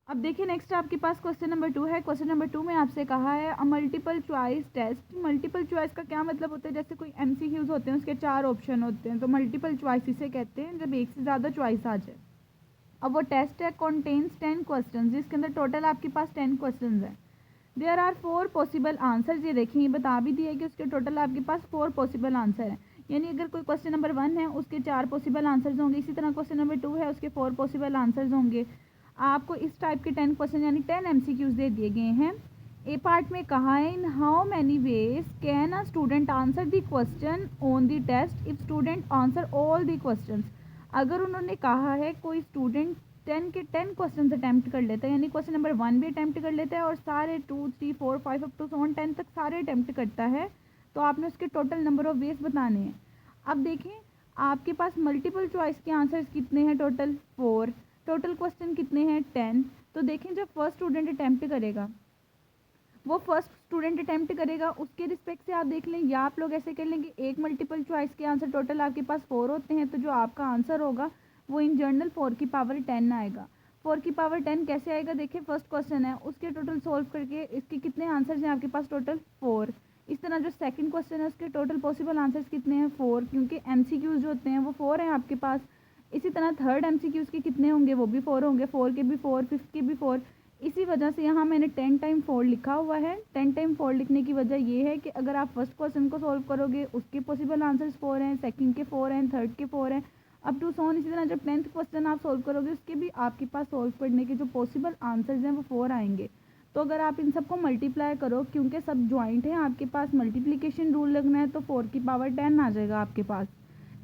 अब देखिए नेक्स्ट आपके पास क्वेश्चन नंबर 2 है। क्वेश्चन नंबर 2 में आपसे कहा है a multiple choice test. Multiple choice का क्या मतलब होता है, जैसे कोई एमसीक्यूज होते हैं उसके 4 ऑप्शन होते हैं, तो मल्टीपल चॉइस इसे कहते हैं जब एक से ज़्यादा चॉइस आ जाए। अब वो टेस्ट है कॉन्टेन्स 10 क्वेश्चन, जिसके अंदर टोटल आपके पास 10 क्वेश्चन है। There are 4 possible answer. ये देखिए ये बता भी दिया कि उसके टोटल आपके पास 4 पॉसिबल आंसर है, यानी अगर कोई क्वेश्चन नंबर 1 है उसके 4 पॉसिबल आंसर्स होंगे, इसी तरह क्वेश्चन नंबर 2 है उसके 4 पॉसिबल आंसर्स होंगे। आपको इस टाइप के 10 क्वेश्चन यानी 10 एमसीक्यूज दे दिए गए हैं। ए पार्ट में कहा है in how many ways can a student answer the question on the test if student answer all the question. अगर उन्होंने कहा है कोई स्टूडेंट 10 के 10 क्वेश्चन अटैम्प्ट कर लेता है, यानी क्वेश्चन नंबर 1 भी अटैम्प्ट कर लेता है और सारे 2 3 4 5 अप टू 10 तक सारे अटैम्प्ट करता है, तो आपने उसके टोटल नंबर ऑफ वेज बताने हैं। अब देखें आपके पास मल्टीपल चॉइस के आंसर्स कितने हैं, टोटल 4। टोटल क्वेश्चन कितने हैं 10। तो देखें जब फर्स्ट स्टूडेंट अटैम्प्ट करेगा, वो फर्स्ट स्टूडेंट अटैम्प्ट करेगा उसके रिस्पेक्ट से आप देख लें, या आप लोग ऐसे कर लेंगे एक मल्टीपल चॉइस के आंसर टोटल आपके पास 4 होते हैं, तो जो आपका आंसर होगा वो इन जनरल 4 की पावर 10 आएगा। 4 की पावर 10 कैसे आएगा, देखिए फर्स्ट क्वेश्चन है उसके टोटल सोल्व करके इसके कितने आंसर्स हैं आपके पास, टोटल 4। इस तरह जो सेकंड क्वेश्चन है उसके टोटल पॉसिबल आंसर्स कितने हैं, 4, क्योंकि एमसीक्यूज जो होते हैं वो 4 हैं आपके पास। इसी तरह थर्ड एमसीक्यूज के कितने होंगे, वो भी 4 होंगे, 4 के भी 4, फिफ्थ के भी 4। इसी वजह से यहाँ मैंने 10 टाइम 4 लिखा हुआ है। 10 टाइम 4 लिखने की वजह ये है कि अगर आप फर्स्ट क्वेश्चन को सॉल्व करोगे उसके पॉसिबल आंसर्स 4 हैं, सेकंड के 4 हैं, थर्ड के 4 हैं, अप टू सॉन। इसी तरह जब 10th क्वेश्चन आप सॉल्व करोगे उसके भी आपके पास सॉल्व करने के जो पॉसिबल आंसर्स हैं वो 4 आएंगे। तो अगर आप इन सबको मल्टीप्लाई करो, क्योंकि सब ज्वाइंट है आपके पास मल्टीप्लिकेशन रूल लगना है, तो 4 की पावर 10 आ जाएगा आपके पास।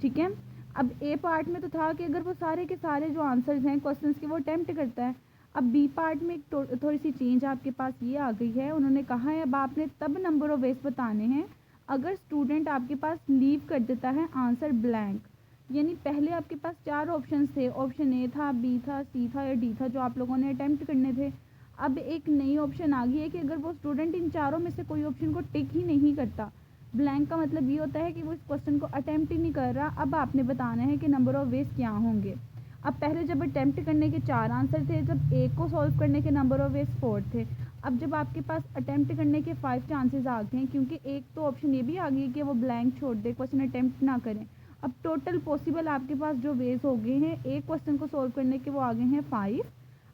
ठीक है। अब ए पार्ट में तो था कि अगर वो सारे के सारे जो आंसर्स हैं क्वेश्चंस के वो अटेम्प्ट करता है। अब बी पार्ट में थोड़ी सी चेंज आपके पास ये आ गई है, उन्होंने कहा है अब आपने तब नंबर ऑफ वेज बताने हैं अगर स्टूडेंट आपके पास लीव कर देता है आंसर ब्लैंक। यानी पहले आपके पास 4 ऑप्शन थे, ऑप्शन ए था, बी था, सी था या डी था जो आप लोगों ने अटैम्प्ट करने थे। अब एक नई ऑप्शन आ गई है कि अगर वो स्टूडेंट इन चारों में से कोई ऑप्शन को टिक ही नहीं करता, ब्लैंक का मतलब ये होता है कि वो इस क्वेश्चन को अटैम्प्ट ही नहीं कर रहा, अब आपने बताना है कि नंबर ऑफ वेज क्या होंगे। अब पहले जब अटैम्प्ट करने के 4 आंसर थे, जब एक को सॉल्व करने के नंबर ऑफ वेज 4 थे। अब जब आपके पास अटैम्प्ट करने के 5 चांसेस आ गए हैं, क्योंकि एक तो ऑप्शन ये भी आ गई कि वो ब्लैंक छोड़ दे, क्वेश्चन अटैम्प्ट ना करें। अब टोटल पॉसिबल आपके पास जो वेज हो गए हैं एक क्वेश्चन को सॉल्व करने के, वो आ गए हैं 5।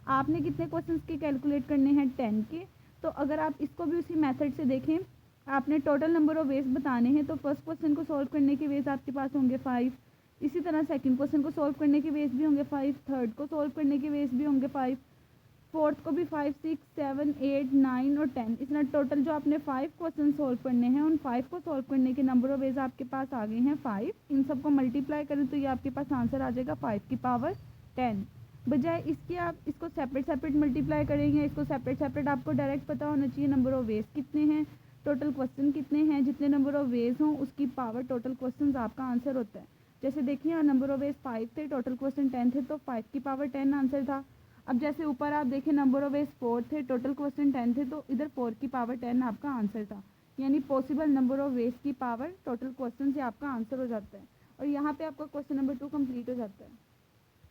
आपने कितने क्वेश्चन के कैलकुलेट करने हैं 10 के। तो अगर आप इसको भी उसी मेथड से देखें, आपने टोटल नंबर ऑफ वेज बताने हैं, तो फर्स्ट क्वेश्चन को सॉल्व करने के वेज आपके पास होंगे 5। इसी तरह सेकंड क्वेश्चन को सॉल्व करने के वेज भी होंगे 5, थर्ड को सॉल्व करने के वेज भी होंगे 5, फोर्थ को भी 5, 6, 7, 8, 9 और 10। इस तरह टोटल जो आपने 5 क्वेश्चन सॉल्व करने हैं, उन 5 को सॉल्व करने के नंबर ऑफ वेज आपके पास आ गए हैं 5। इन सबको मल्टीप्लाई करें तो ये आपके पास आंसर आ जाएगा 5 की पावर 10। बजाय इसके आप इसको सेपरेट सेपरेट मल्टीप्लाई करेंगे, इसको सेपरेट सेपरेट आपको डायरेक्ट पता होना चाहिए नंबर ऑफ वेज कितने हैं, टोटल क्वेश्चन कितने हैं, जितने नंबर ऑफ वेज हों उसकी पावर टोटल क्वेश्चन आपका आंसर होता है। जैसे देखिए यहाँ नंबर ऑफ वेज 5 थे, टोटल क्वेश्चन 10 थे, तो 5 की पावर 10 आंसर था। अब जैसे ऊपर आप देखें नंबर ऑफ वेज 4 थे, टोटल क्वेश्चन 10 थे, तो इधर 4 की पावर 10 आपका आंसर था। यानी पॉसिबल नंबर ऑफ वेज की पावर टोटल क्वेश्चन से आपका आंसर हो जाता है। और यहाँ पे आपका क्वेश्चन नंबर 2 कंप्लीट हो जाता है।